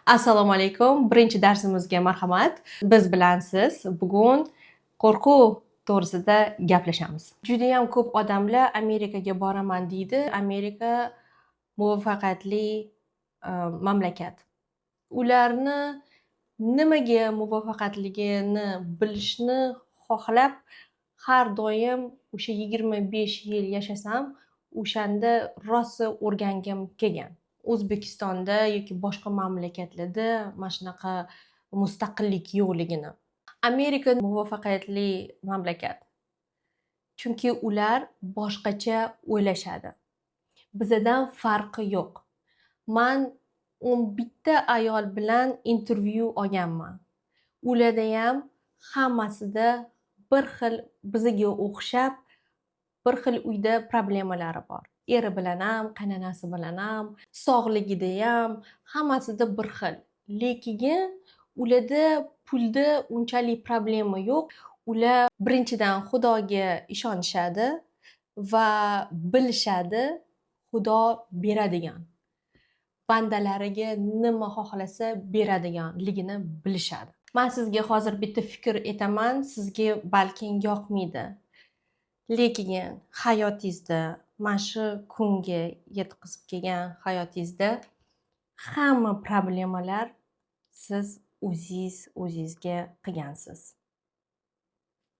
Assalomu alaykum. Birinchi darsimizga marhamat. Biz bilan siz bugun qo'rquv to'g'risida gaplashamiz. Juda ham ko'p odamlar Amerikaga boraman deydi. Amerika muvaffaqiyatli mamlakat. Ularni nimaga muvaffaqiyatligini bilishni xohlab, har doim o'sha 25 yil yashasam, o'shanda rosa o'rgangim kelgan. O'zbekistonda yoki boshqa mamlakatlarda mana shunaqa mustaqillik yo'qligini. Amerika muvaffaqiyatli mamlakat. Chunki ular boshqacha o'ylashadi. Bizdan farqi yo'q. Men 11 ayol bilan intervyu olganman. Ularda ham hammasida bir xil bizga o'xshab bir xil uyda problemalari bor. Eri bilan ham, qaynonasi bilan ham, sog'ligida ham, hammasida bir xil. Lekin ularda pulda unchalik problema yo'q. Ular birinchidan Xudoga ishonishadi va bilishadi, Xudo beradigan. Bandalariga nima xohlasa beradiganligini bilishadi. Men sizga hozir bitta fikr aytaman, sizga balki yoqmaydi. Lekin hayotingizda, mana shu kunga yetkazib kelgan hayotingizda hamma problemalar siz o'zingizga qilgansiz.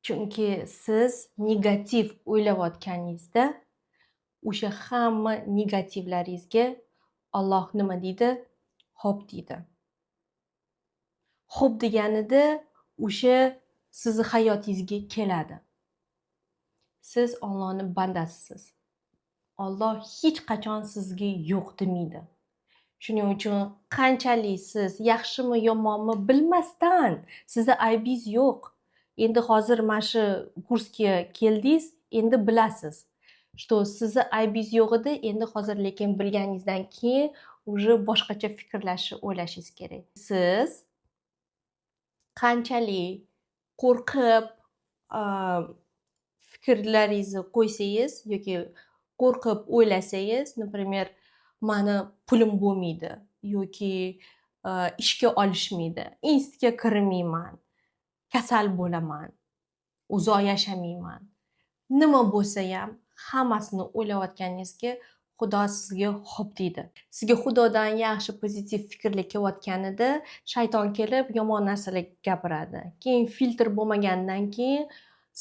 Chunki siz negativ o'ylayotganingizda o'sha hamma negativlaringizga Alloh nima deydi? Xo'p deydi. Xo'p deganida o'sha sizni hayotingizga keladi. Siz Allohning bandasisiz. Alloh hech qachon sizga yo'q demaydi. Shuning uchun qanchalik siz yaxshimi yomonmi bilmasdan sizni aybingiz yo'q. Endi hozir mana shu kursga keldingiz, endi bilasiz. Что sizni aybingiz yo'q edi, endi hozir lekin bilganingizdan keyin уже boshqacha fikrlashni o'ylashingiz kerak. Siz qanchalik qo'rqib fikrlaringizni qo'ysangiz yoki qo'rqib o'ylasangiz, например, mani pulim bo'lmaydi yoki ishga olishmaydi, institutga kirmayman, kasal bo'laman, uzoq yashamayman. Nima bo'lsa ham hammasini o'ylayotganingizga Xudo sizga xo'p deydi. Sizga Xudodan yaxshi pozitiv fikrlar kelayotganida shayton kelib yomon narsalar gapiradi. Keyin filtr bo'lmagandan keyin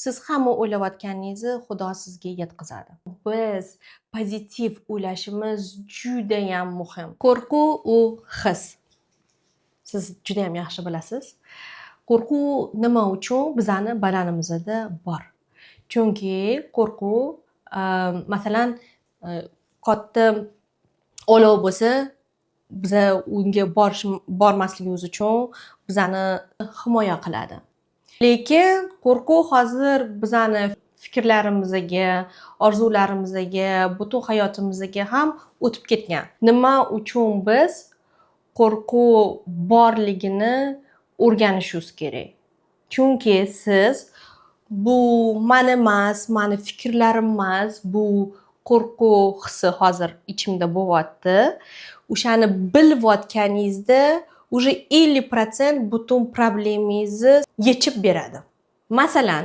siz hamma o'ylayotganingizni Xudo sizga yetkazadi. Biz pozitiv o'ylashimiz juda ham muhim. Qo'rquv u his. Siz juda ham yaxshi bilasiz. Qo'rquv nima uchun bizning badanimizda bor? Chunki qo'rquv, masalan, katta olov bo'lsa, biz unga bormasligimiz uchun bizani himoya qiladi. Lekin qo'rquv hozir bizani fikrlarimizga, orzularimizga, butun hayotimizga ham o'tib ketgan. Nima uchun biz qo'rquv borligini o'rganishimiz kerak? Chunki siz bu meni emas, meni fikrlarim emas, bu qo'rquv hissi hozir ichimda bo'lyapti. O'shani bilayotganingizda уже 50% butun problemangizni yechib beradi. Masalan,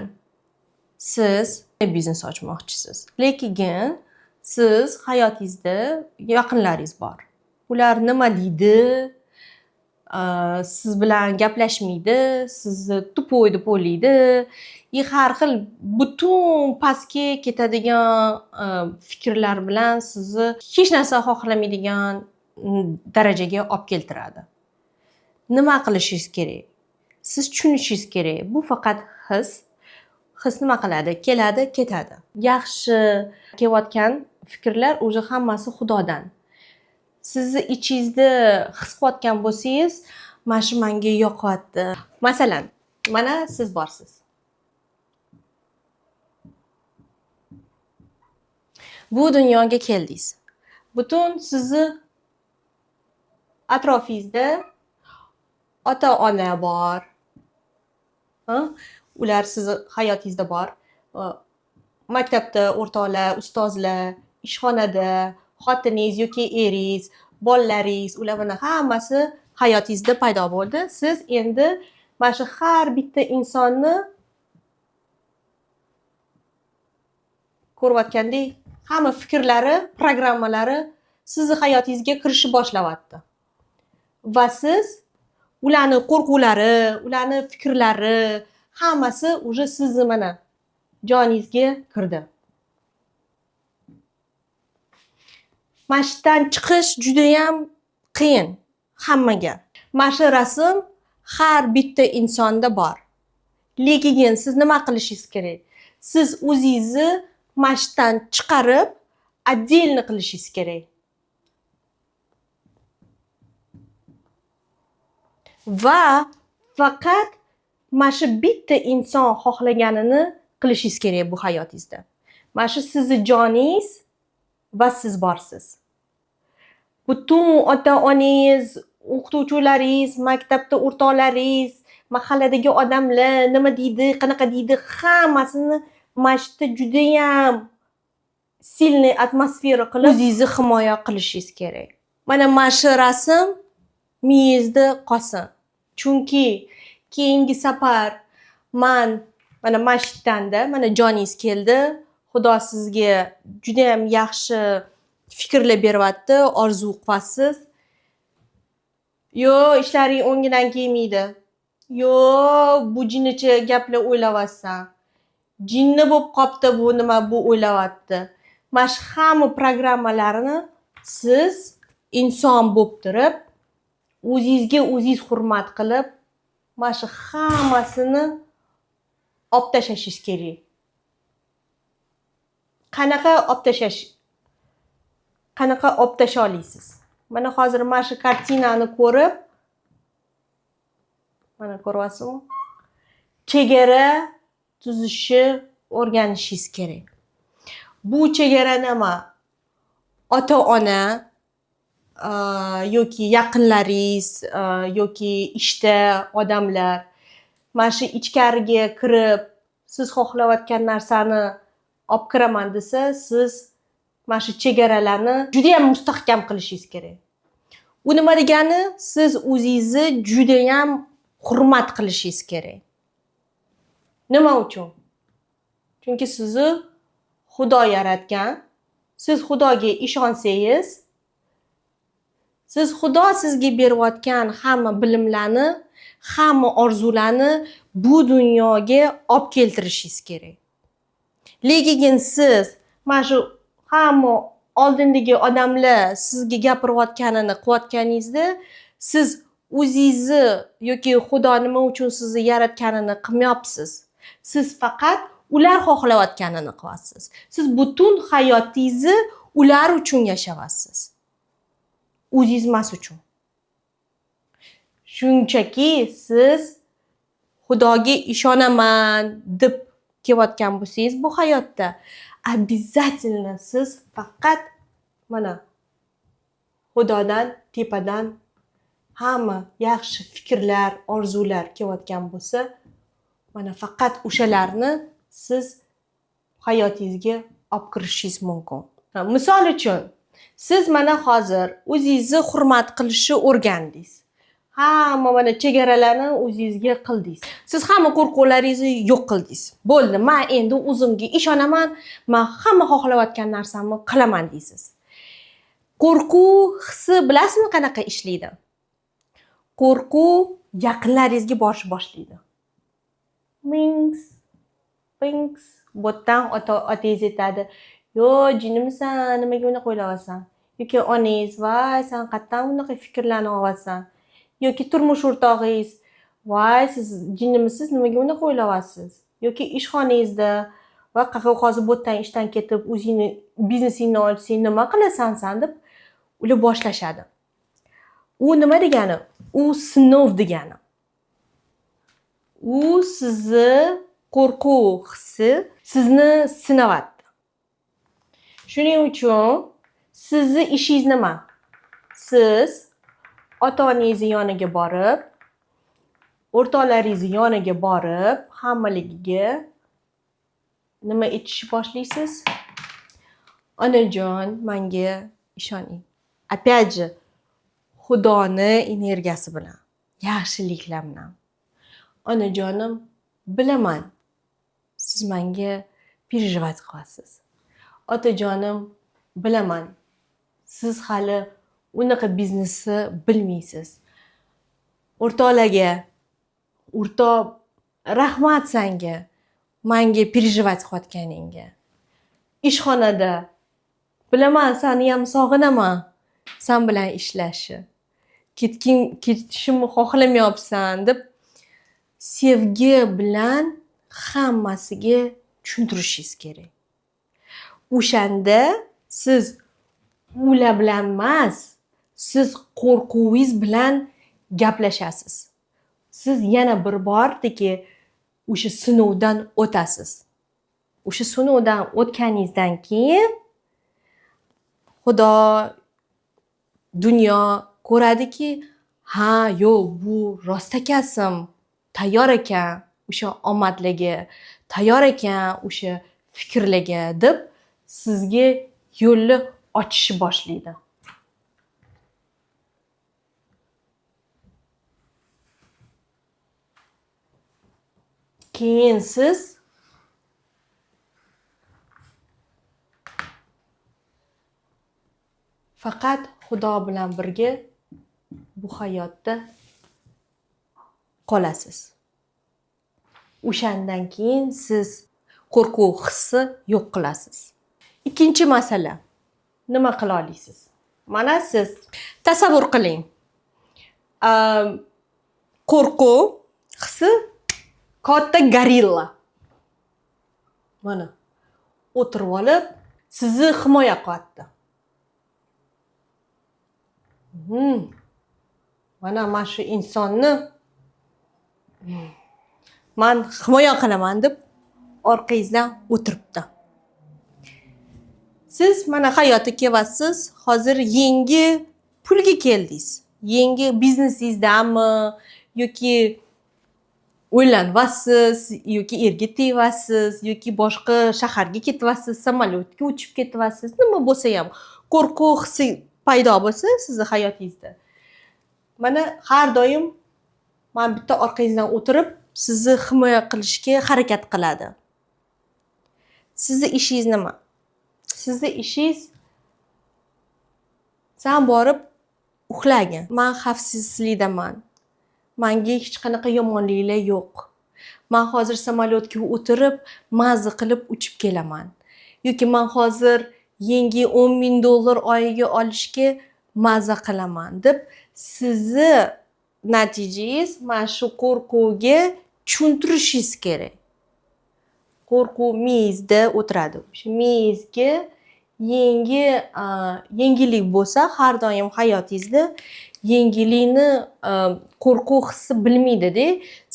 siz biznes ochmoqchisiz. Lekin siz hayotingizda yaqinlaringiz bor. Ular nima deydi? Siz bilan gaplashmaydi, sizni tupoy deb o'ylaydi. Har xil butun pastga ketadigan fikrlar bilan sizni hech narsa xohlamaydigan darajaga olib keltiradi. Nima qilishingiz kerak? Siz tushunishingiz kerak. Bu faqat his. His nima qiladi? Keladi, ketadi. Yaxshi kelayotgan fikrlar o'zi hammasi Xudodan. Sizni ichingizda his qilayotgan bo'lsangiz, mana shu menga yoqyapti. Masalan, mana siz borsiz. Bu dunyoga keldingiz. Butun sizni atrofingizda ota-ona bor. Ular sizni hayotingizda bor. Maktabda o'rtoqlar, ustozlar, ishxonada xotiningiz yoki eringiz, bolalaringiz, ular bilan hammasi hayotingizda paydo bo'ldi. Siz endi mana shu har bitta insonni ko'rayotgandek hamma fikrlari, programmalari sizni hayotingizga kirishni boshlayapti. Va siz ularni qo'rquvlari, ularni fikrlari hammasi уже sizni mana joningizga kirdi. Mana shu yerdan chiqish juda ham qiyin hammaga. Mana shu rasm har bitta insonda bor. Lekin siz nima qilishingiz kerak? Siz o'zingizni mana shu yerdan chiqarib, отдельно qilishingiz kerak. Va faqat mana shu bitta inson xohlaganini qilishingiz kerak bu hayotingizda. Mana shu sizni joningiz va siz borsiz. Butun ota-onangiz, o'qituvchilaringiz, maktabda o'rtoqlaringiz, mahalladagi odamlar nima deydi, qanaqa deydi, hammasini mana shu yerda juda ham silniy atmosfera qilib o'zingizni himoya qilishingiz kerak. Mana shu rasm miyangizda qolsin. Chunki keyingi safar mana shu yerdan mana joningiz keldi. Xudo sizga juda ham yaxshi fikrlar beryapti, orzu qilyapsiz. Yo, ishlaring o'ngidan kelmaydi. Yo, bu jinnicha gaplar o'ylayapsan. Jinni bo'lib qopti bu nima bu o'ylayapti. Mana shu hamma programmalarni siz inson bo'lib turib, o'zingizga o'zingiz hurmat qilib, mana shu hammasini olib tashlashingiz kerak. Qanaqa olib tasha olasiz? Mana hozir mana shu kartinani ko'rib, mana ko'ryapsizmi? Chegara tuzishni o'rganishingiz kerak. Bu chegara nima? Ota-ona yoki yaqinlaringiz yoki ishda odamlar mana shu ichkariga kirib, siz xohlayotgan narsani olib kiraman desa, siz mana shu chegaralarni juda ham mustahkam qilishingiz kerak. U nima degani? Siz o'zingizni juda ham hurmat qilishingiz kerak. Nima uchun? Chunki sizni Xudo yaratgan. Siz Xudoga ishonsangiz, siz Xudo sizga berayotgan hamma bilimlarni, hamma orzularni bu dunyoga olib keltirishingiz kerak. Lekin siz mana shu hamma oldindagi odamlar sizga gapirayotganini qilayotganingizda, siz o'zingizni yoki Xudo nima uchun sizni yaratganini qilmayapsiz. Siz faqat ular xohlayotganini qilyapsiz. Siz butun hayotingizni ular uchun yashayapsiz. O'zingiz emas uchun. Shunchaki siz Xudoga ishonaman deb kelayotgan bo'lsangiz bu hayotda, обязательно siz faqat mana Xudodan tepadan hamma yaxshi fikrlar, orzular kelayotgan bo'lsa, mana faqat o'shalarni siz hayotingizga olib kirishingiz mumkin. Misol uchun, siz mana hozir o'zingizni hurmat qilishni o'rgandingiz. Hamma mana chegaralarni o'zingizga qildingiz. Siz hamma qo'rquvlaringizni yo'q qildingiz. Bo'ldi, men endi o'zimga ishonaman, men hamma xohlayotgan narsamni qilaman deysiz. Qo'rquv hissi bilasizmi qanaqa ishlaydi? Qo'rquv yaqinlaringizga borishni boshlaydi. Minks, pinks, botdan otangiz aytadi. Yo, jinnimisan, nimaga unaqa o'ylayapsan? Yoki onangiz, voy, sen qayerdan unaqa fikrlarni olyapsan? Yoki turmush o'rtog'ingiz, voy, siz jinnimisiz, nimaga unaqa o'ylayapsiz? Yoki ishxonangizda, va hozir botdan ishdan ketib, o'zingni biznesingni ochsang, nima qilasan sen deb ular boshlashadi. U nima degani? U sinov degani. U sizni qo'rquv hissi sizni sinayapti. Shuning uchun sizni ishingiz nima? Siz ota-onangizni yoniga borib, o'rtoqlaringizni yoniga borib, hammaligiga nima aytishni boshlaysiz? Onajon, menga ishoning. Опять же, Xudoni energiyasi bilan, yaxshiliklar bilan. Onajonim, bilaman, siz menga переживать qilasiz. Otajonim, bilaman, siz hali unaqa biznesni bilmaysiz. O'rtoqlarga, o'rtoq, rahmat senga, menga переживать qilayotganingga. Ishxonada, bilaman, seni ham sog'inaman, sen bilan ishlashni. Ketishimni xohlamayapsan deb sevgi bilan hammasiga tushuntirishingiz kerak. O'shanda siz ular bilan emas, siz qo'rquvingiz bilan gaplashasiz. Siz yana bir bordiki o'sha sinovdan o'tasiz. O'sha sinovdan o'tganingizdan keyin Xudo, dunyo ko'radiki, ha, yo'q, bu rost ekansim, tayyor ekan o'sha omadlarga, tayyor ekan o'sha fikrlarga deb sizga yo'lni ochishni boshlaydi. Keyin siz faqat Xudo bilan birga bu hayotda qolasiz. O'shandan keyin siz qo'rquv hissi yo'q qilasiz. Ikkinchi masala. Nima qila olasiz? Mana siz tasavvur qiling. Qo'rquv hissi katta gorilla. Mana o'tirib olib, sizni himoya qilyapti. Mana shu insonni men himoya qilaman deb orqangizdan o'tiribdi. Siz mana hayotga kelyapsiz, hozir yangi pulga keldingiz. Yangi biznesingizdami yoki o'ylanyapsiz, yoki erga tegyapsiz, yoki boshqa shaharga ketyapsiz, samolyotga uchib ketyapsiz, nima bo'lsa ham qo'rquv hissi paydo bo'lsa sizning hayotingizda. Mana har doim men bitta orqangizdan o'tirib, sizni himoya qilishga harakat qiladi. Sizning ishingiz nima? Sizning ishingiz sen borib uxlagin. Men xavfsizlikdaman. Menga hech qanaqa yomonliklar yo'q. Men hozir samolyotga o'tirib, mazza qilib uchib kelaman. Yoki men hozir yangi $10,000 oyiga olishga mazza qilaman deb sizni natijangiz mana shu qo'rquvga tushuntirishingiz kerak. Qo'rquv miyangizda o'tiradi. O'sha miyangizga yangilik bo'lsa, har doim hayotingizda yangilikni qo'rquv hissi bilmaydi-da,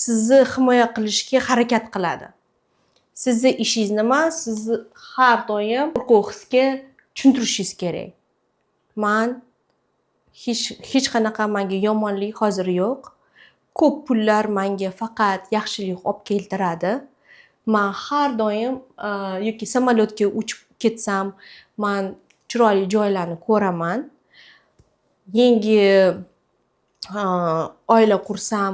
sizni himoya qilishga harakat qiladi. Sizni ishingiz nima? Sizni har doim qo'rquv hissiga tushuntirishingiz kerak. Men hech qanaqa menga yomonlik hozir yo'q. Ko'p pullar menga faqat yaxshilik olib keltiradi. Men har doim yoki samolyotga uchib ketsam, men chiroyli joylarni ko'raman. Yangi oila qursam,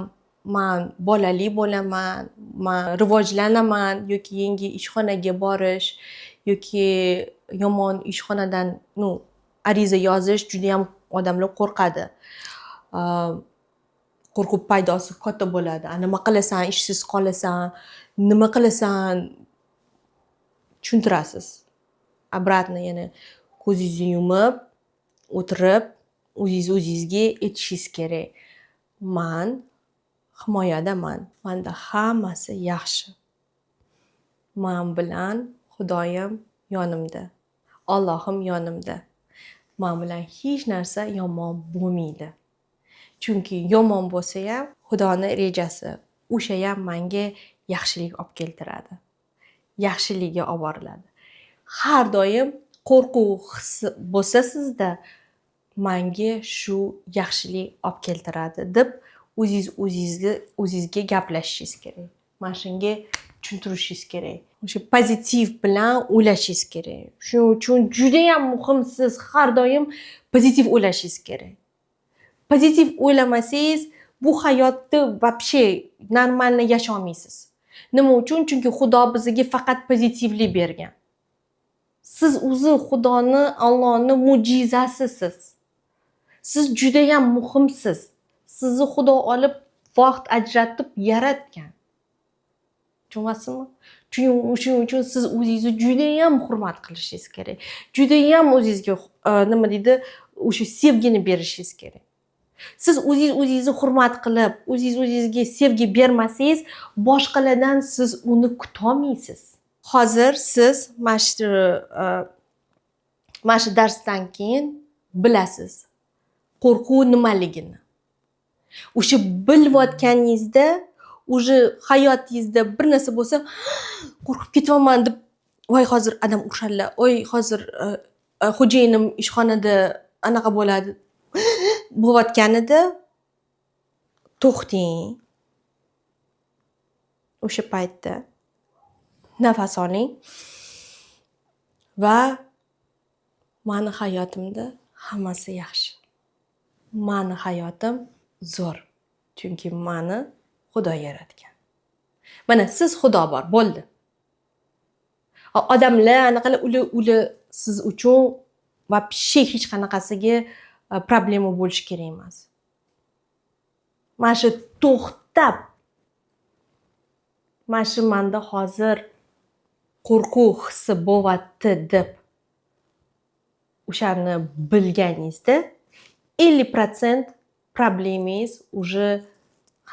men bolali bo'laman, men rivojlanaman yoki yangi ishxonaga borish yoki yomon ishxonadan ariza yozish juda ham odamlar qo'rqadi. Qo'rquv paydosi katta bo'ladi. Nima qilasan, ishsiz qolasan, nima qilasan tushuntirasiz. Обратно yana ko'zingizni yumib, o'tirib, o'zingizga aytishingiz kerak. Men himoyadaman. Menda hammasi yaxshi. Men bilan Xudoyim yonimda. Allohim yonimda. Men bilan hech narsa yomon bo'lmaydi. Chunki yomon bo'lsa ham Xudoning rejasi. O'sha ham menga yaxshilik olib keltiradi. Yaxshilikka olib boriladi. Har doim qo'rquv hissi bo'lsa sizda, menga shu yaxshilik olib keltiradi deb o'zingizga gaplashishingiz kerak. Mana shunga tushuntirishingiz kerak. O'sha pozitiv bilan o'ylashingiz kerak. Shuning uchun juda ham muhim, siz har doim pozitiv o'ylashingiz kerak. pozitiv o'ylamasangiz bu hayotni вообще normalni yasholmaysiz. Nima uchun? Chunki Xudo bizga faqat pozitivlik bergan. Siz o'zi Xudoni, Allohning mo'jizasisiz. Siz juda ham muhimsiz. Sizni Xudo olib vaqt ajratib yaratgan. Tushunasizmi? Shuning uchun siz o'zingizni juda ham hurmat qilishingiz kerak. Juda ham o'zingizga nima deydi, o'sha sevgini berishingiz kerak. Siz o'zingizni hurmat qilib, o'zingizga sevgi bermasangiz, boshqalardan siz uni kutolmaysiz. Hozir siz mana shu darsdan keyin bilasiz qo'rquv nimaligini. O'sha bilayotganingizda, уже hayotingizda bir narsa bo'lsa, qo'rqib ketyapman deb, voy hozir adam urishadilar, voy hozir xo'jayinim ishxonada anaqa bo'ladi bo'layotganida to'xting. O'sha paytda nafas oling va meni hayotimda hammasi yaxshi. Meni hayotim zo'r. Chunki meni Xudo yaratgan. Mana siz Xudo bor, bo'ldi. Odamlar anaqalar ular siz uchun вообще hech qanaqasiga problema bo'lishi kerak emas. Mana shu to'xtab, mana shu menda hozir qo'rquv hissi bo'lyapti deb o'shani bilganingizda 50% problemangiz уже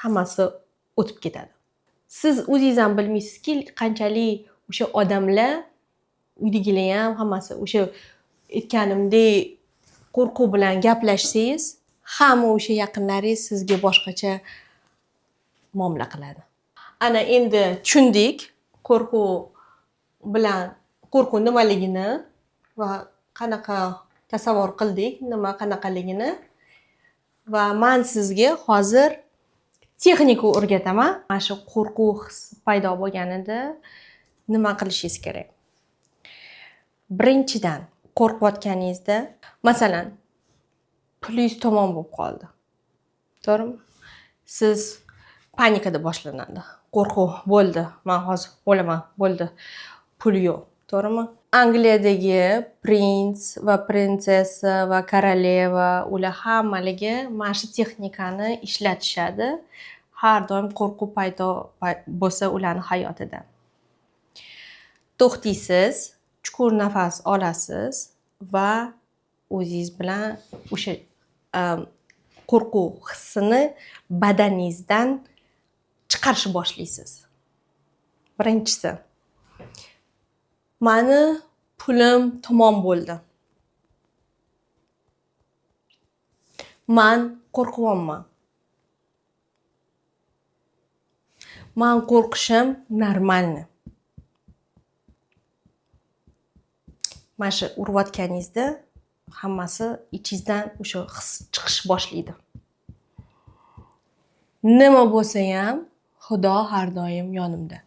hammasi o'tib ketadi. Siz o'zingiz ham bilmaysizki, qanchalik o'sha odamlar, uydagilar ham hammasi o'sha aytganimdek qo'rquv bilan gaplashsangiz, hamma o'sha yaqinlaringiz sizga boshqacha muomala qiladi. Ana endi tushundik qo'rquv nimaligini va qanaqa tasavvur qildik, qanaqaligini. Va men sizga hozir texnika o'rgataman. Mana shu qo'rquv hissi paydo bo'lganida nima qilishingiz kerak? Birinchidan, qo'rqayotganingizda, masalan, pulingiz tamom bo'lib qoldi. To'g'rimi? Siz panikada boshlanadi. Qo'rquv bo'ldi. Men hozir o'laman, bo'ldi. Pul yo'q. To'g'rimi? Angliyadagi prins va prinsessa va koroleva ular hammaligi mana shu texnikani ishlatishadi. Har doim qo'rquv paydo bo'lsa ularning hayotida. To'xtaysiz, chuqur nafas olasiz va o'zingiz bilan o'sha qo'rquv hissini badaningizdan chiqarishni boshlaysiz. Birinchisi, meni pulim tamom bo'ldi. Men qo'rqyapman. Men qo'rqishim normalni. Mana shu urayotganingizda hammasi ichingizdan o'sha his chiqish boshlaydi. Nima bo'lsa ham Xudo har doim yonimda.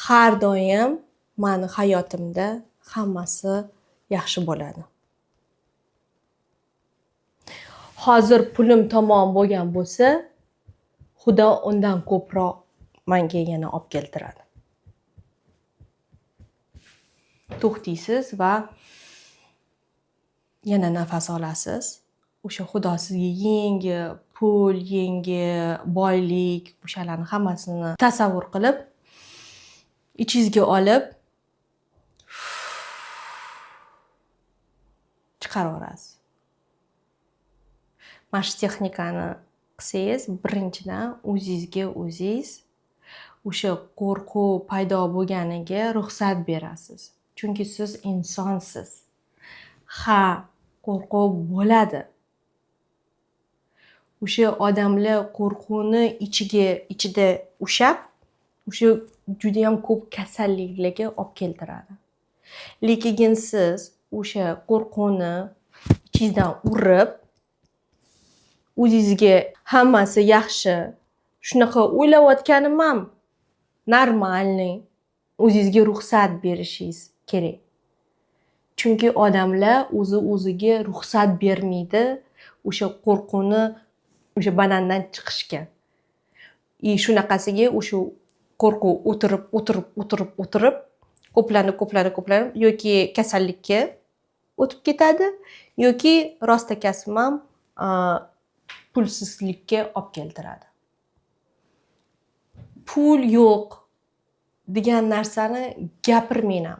Har doim meni hayotimda hammasi yaxshi bo'ladi. Hozir pulim tamom bo'lgan bo'lsa, Xudo undan ko'proq menga yana olib keltiradi. To'xtaysiz va yana nafas olasiz. O'sha Xudo sizga yangi pul, yangi boylik, o'shalarni hammasini tasavvur qilib, ichingizga olib chiqarib yuborasiz. Mana shu texnikani qilsangiz, birinchidan o'zingizga o'zingiz o'sha qo'rquv paydo bo'lganiga ruxsat berasiz. Chunki siz insonsiz. Ha, qo'rquv bo'ladi. O'sha odamlar qo'rquvni ichida ushab, o'sha juda ham ko'p kasalliklarga olib keltiradi. Lekin siz o'sha qo'rquvni ichingizdan urib, o'zingizga hammasi yaxshi, shunaqa o'ylayotganim ham normalniy, o'zingizga ruxsat berishingiz kerak. Chunki odamlar o'ziga ruxsat bermaydi o'sha qo'rquvni o'sha badandan chiqishga. Shunaqasiga o'sha qo'rquv o'tirib ko'planib yoki kasallikka o'tib ketadi yoki rostakasm ham pulsizlikka olib keltiradi. Pul yo'q degan narsani gapirmayman.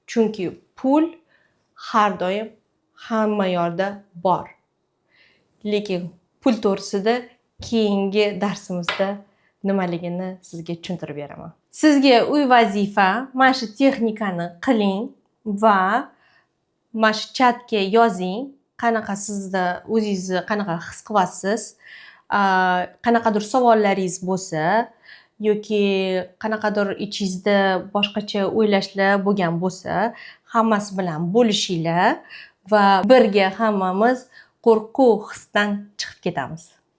Chunki pul har doim hamma yoqda bor. Lekin pul to'g'risida keyingi darsimizda nimaligini sizga tushuntirib beraman. Sizga uy vazifa mana shu texnikani qiling va mana shu chatga yozing, qanaqa sizda o'zingizni qanaqa his qilyapsiz, qanaqadir savollaringiz bo'lsa yoki qanaqadir ichingizda boshqacha o'ylashlar bo'lgan bo'lsa, hammasi bilan bo'lishinglar va birga hammamiz qo'rquv hisdan chiqib ketamiz.